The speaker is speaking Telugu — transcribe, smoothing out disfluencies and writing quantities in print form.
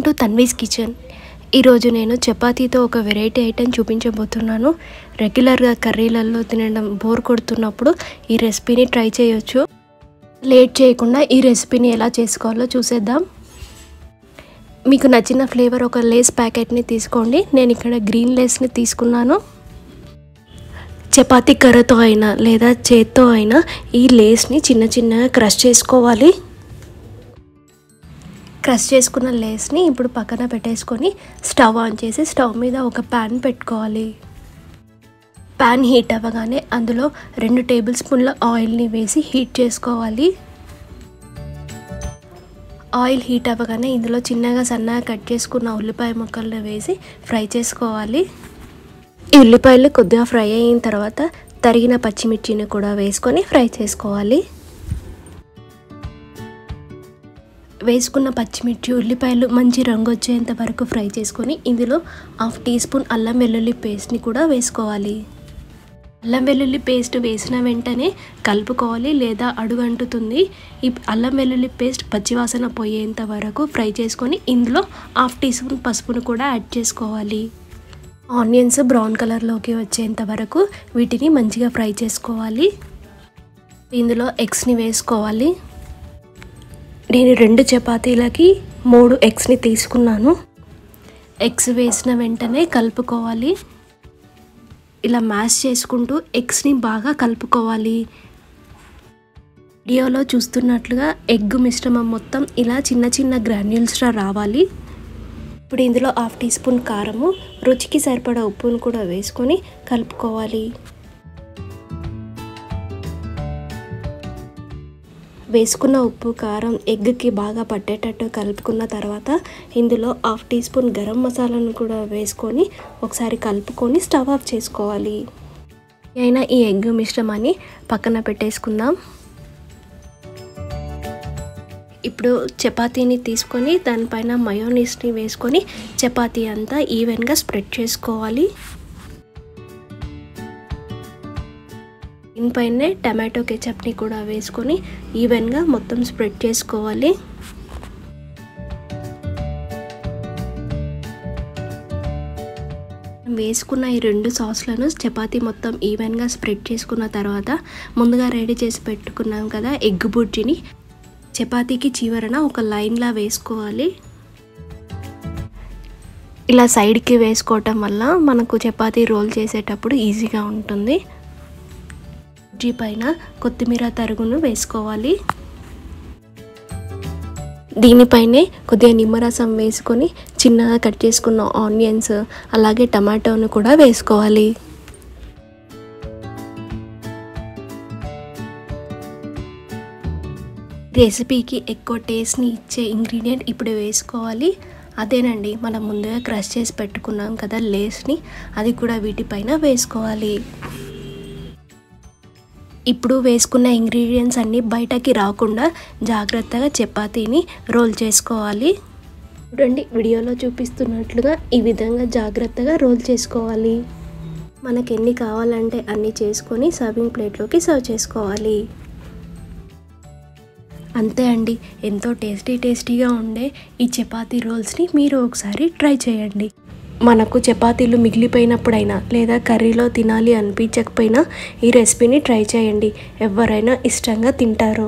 Welcome to Tanvi's kitchen. ఈరోజు నేను చపాతీతో ఒక వెరైటీ ఐటెం చూపించబోతున్నాను. రెగ్యులర్గా కర్రీలలో తినడం బోర్ కొడుతున్నప్పుడు ఈ రెసిపీని ట్రై చేయొచ్చు. లేట్ చేయకుండా ఈ రెసిపీని ఎలా చేసుకోవాలో చూసేద్దాం. మీకు నచ్చిన ఫ్లేవర్ ఒక లేస్ ప్యాకెట్ని తీసుకోండి. నేను ఇక్కడ గ్రీన్ లేస్ని తీసుకున్నాను. చపాతీ కర్రతో అయినా లేదా చేత్తో అయినా ఈ లేస్ని చిన్న చిన్నగా క్రష్ చేసుకోవాలి. క్రష్ చేసుకున్న లేస్ని ఇప్పుడు పక్కన పెట్టేసుకొని స్టవ్ ఆన్ చేసి స్టవ్ మీద ఒక ప్యాన్ పెట్టుకోవాలి. ప్యాన్ హీట్ అవ్వగానే అందులో 2 టేబుల్ స్పూన్ల ఆయిల్ని వేసి హీట్ చేసుకోవాలి. ఆయిల్ హీట్ అవ్వగానే ఇందులో చిన్నగా సన్నగా కట్ చేసుకున్న ఉల్లిపాయ ముక్కలను వేసి ఫ్రై చేసుకోవాలి. ఈ ఉల్లిపాయలు కొద్దిగా ఫ్రై అయిన తర్వాత తరిగిన పచ్చిమిర్చిని కూడా వేసుకొని ఫ్రై చేసుకోవాలి. వేసుకున్న పచ్చిమిర్చి ఉల్లిపాయలు మంచి రంగు వచ్చేంత వరకు ఫ్రై చేసుకొని ఇందులో 1/2 టీ స్పూన్ అల్లం వెల్లుల్లి పేస్ట్ని కూడా వేసుకోవాలి. అల్లం వెల్లుల్లి పేస్ట్ వేసిన వెంటనే కలుపుకోవాలి, లేదా అడుగంటుతుంది. ఈ అల్లం వెల్లుల్లి పేస్ట్ పచ్చివాసన పోయేంత వరకు ఫ్రై చేసుకొని ఇందులో 1/2 టీ స్పూన్ పసుపును కూడా యాడ్ చేసుకోవాలి. ఆనియన్స్ బ్రౌన్ కలర్లోకి వచ్చేంత వరకు వీటిని మంచిగా ఫ్రై చేసుకోవాలి. ఇందులో ఎగ్స్ని వేసుకోవాలి. నేను 2 చపాతీలకి 3 ఎగ్స్ని తీసుకున్నాను. ఎగ్స్ వేసిన వెంటనే కలుపుకోవాలి. ఇలా మ్యాష్ చేసుకుంటూ ఎగ్స్ని బాగా కలుపుకోవాలి. వీడియోలో చూస్తున్నట్లుగా ఎగ్ మిశ్రమం మొత్తం ఇలా చిన్న చిన్న గ్రాన్యూల్స్గా రావాలి. ఇప్పుడు ఇందులో 1/2 టీ స్పూన్ కారము, రుచికి సరిపడా ఉప్పును కూడా వేసుకొని కలుపుకోవాలి. వేసుకున్న ఉప్పు కారం ఎగ్కి బాగా పట్టేటట్టు కలుపుకున్న తర్వాత ఇందులో 1/2 టీ స్పూన్ గరం మసాలాను కూడా వేసుకొని ఒకసారి కలుపుకొని స్టవ్ ఆఫ్ చేసుకోవాలి. అయినా ఈ ఎగ్ మిశ్రమాన్ని పక్కన పెట్టేసుకుందాం. ఇప్పుడు చపాతీని తీసుకొని దానిపైన మయోనీస్ని వేసుకొని చపాతీ అంతా ఈవెన్గా స్ప్రెడ్ చేసుకోవాలి. దీనిపైనే టమాటో కెచప్ని కూడా వేసుకొని ఈవెన్గా మొత్తం స్ప్రెడ్ చేసుకోవాలి. వేసుకున్న ఈ 2 సాస్లను చపాతీ మొత్తం ఈవెన్గా స్ప్రెడ్ చేసుకున్న తర్వాత ముందుగా రెడీ చేసి పెట్టుకున్నాం కదా ఎగ్ బుర్జీని చపాతీకి చివరన ఒక లైన్లా వేసుకోవాలి. ఇలా సైడ్కి వేసుకోవటం వల్ల మనకు చపాతీ రోల్ చేసేటప్పుడు ఈజీగా ఉంటుంది. బుర్జీ పైన కొత్తిమీర తరుగును వేసుకోవాలి. దీనిపైనే కొద్దిగా నిమ్మరసం వేసుకొని చిన్నగా కట్ చేసుకున్న ఆనియన్స్ అలాగే టమాటోను కూడా వేసుకోవాలి. రెసిపీకి ఎక్కువ టేస్ట్ని ఇచ్చే ఇంగ్రీడియంట్ ఇప్పుడు వేసుకోవాలి. అదేనండి మనం ముందుగా క్రష్ చేసి పెట్టుకున్నాం కదా లేస్ని, అది కూడా వీటిపైన వేసుకోవాలి. ఇప్పుడు వేసుకున్న ఇంగ్రీడియంట్స్ అన్నీ బయటకి రాకుండా జాగ్రత్తగా చపాతీని రోల్ చేసుకోవాలి. చూడండి వీడియోలో చూపిస్తున్నట్లుగా ఈ విధంగా జాగ్రత్తగా రోల్ చేసుకోవాలి. మనకు ఎన్ని కావాలంటే అన్నీ చేసుకొని సర్వింగ్ ప్లేట్లోకి సర్వ్ చేసుకోవాలి. అంతే అండి, ఎంతో టేస్టీగా ఉండే ఈ చపాతీ రోల్స్ని మీరు ఒకసారి ట్రై చేయండి. మనకు చపాతీలు మిగిలిపోయినప్పుడైనా లేదా కర్రీలో తినాలి అనిపించకపోయినా ఈ రెసిపీని ట్రై చేయండి. ఎవరైనా ఇష్టంగా తింటారు.